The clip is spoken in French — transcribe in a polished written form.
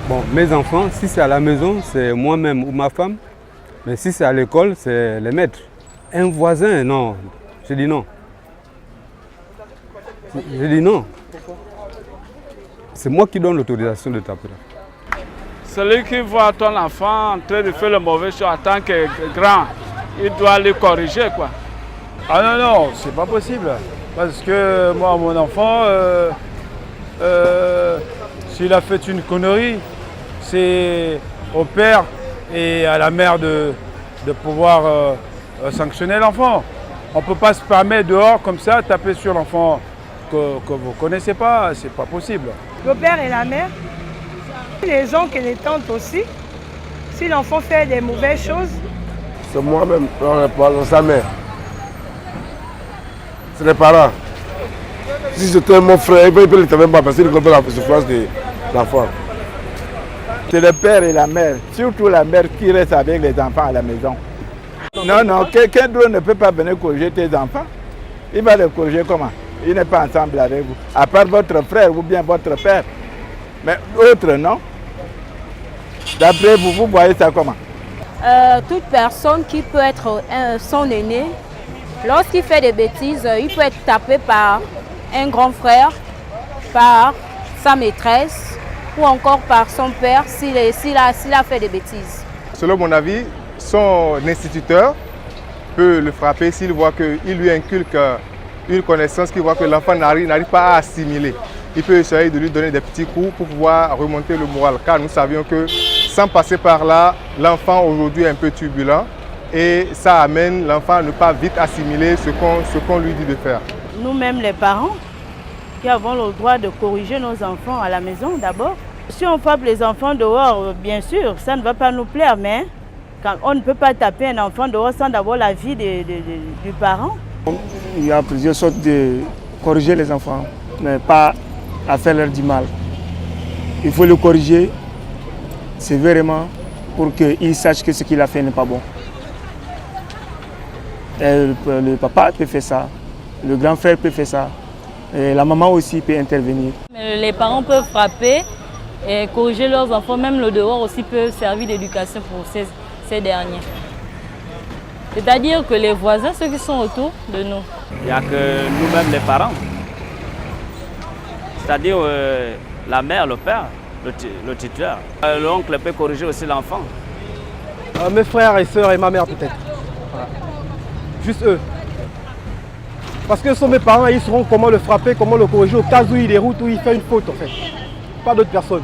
Bon, mes enfants, si c'est à la maison, c'est moi-même ou ma femme. Mais si c'est à l'école, c'est les maîtres. Un voisin, non. Je dis non. Je dis non. C'est moi qui donne l'autorisation de taper. Celui qui voit ton enfant en train de faire le mauvais choix en tant que grand, il doit le corriger, quoi. Ah non, non, c'est pas possible. Parce que moi, mon enfant, s'il a fait une connerie, c'est au père et à la mère de pouvoir sanctionner l'enfant. On ne peut pas se permettre dehors comme ça, taper sur l'enfant que vous ne connaissez pas, c'est pas possible. Le père et la mère, les oncles et les tantes aussi, si l'enfant fait des mauvaises choses. C'est moi-même, sa mère. C'est les parents. Si c'était mon frère, il peut le taper pas parce qu'il comprend la souffrance de l'enfant. C'est le père et la mère, surtout la mère qui reste avec les enfants à la maison. Non, non, quelqu'un d'autre ne peut pas venir corriger tes enfants. Il va les corriger comment? Il n'est pas ensemble avec vous. À part votre frère ou bien votre père. Mais autre, non? D'après vous, vous voyez ça comment? Toute personne qui peut être son aîné, lorsqu'il fait des bêtises, il peut être tapé par un grand frère, par sa maîtresse ou encore par son père s'il a fait des bêtises. Selon mon avis, son instituteur peut le frapper s'il voit qu'il lui inculque une connaissance, qu'il voit que l'enfant n'arrive pas à assimiler. Il peut essayer de lui donner des petits coups pour pouvoir remonter le moral. Car nous savions que sans passer par là, l'enfant aujourd'hui est un peu turbulent et ça amène l'enfant à ne pas vite assimiler ce qu'on lui dit de faire. Nous-mêmes les parents qui avons le droit de corriger nos enfants à la maison d'abord. Si on frappe les enfants dehors, bien sûr, ça ne va pas nous plaire, mais quand on ne peut pas taper un enfant dehors sans d'abord l'avis du parent. Il y a plusieurs sortes de corriger les enfants, mais pas à faire leur du mal. Il faut le corriger sévèrement pour qu'il sache que ce qu'il a fait n'est pas bon. Et le papa peut faire ça, le grand frère peut faire ça, et la maman aussi peut intervenir. Les parents peuvent frapper et corriger leurs enfants, même le dehors aussi peut servir d'éducation pour ces derniers. C'est-à-dire que les voisins, ceux qui sont autour de nous. Il n'y a que nous-mêmes les parents. C'est-à-dire la mère, le père, le tuteur. L'oncle peut corriger aussi l'enfant. Mes frères et sœurs et ma mère peut-être. Voilà. Juste eux. Parce que ce sont mes parents, ils sauront comment le frapper, comment le corriger au cas où il déroute ou il fait une faute en fait. Pas d'autres personnes.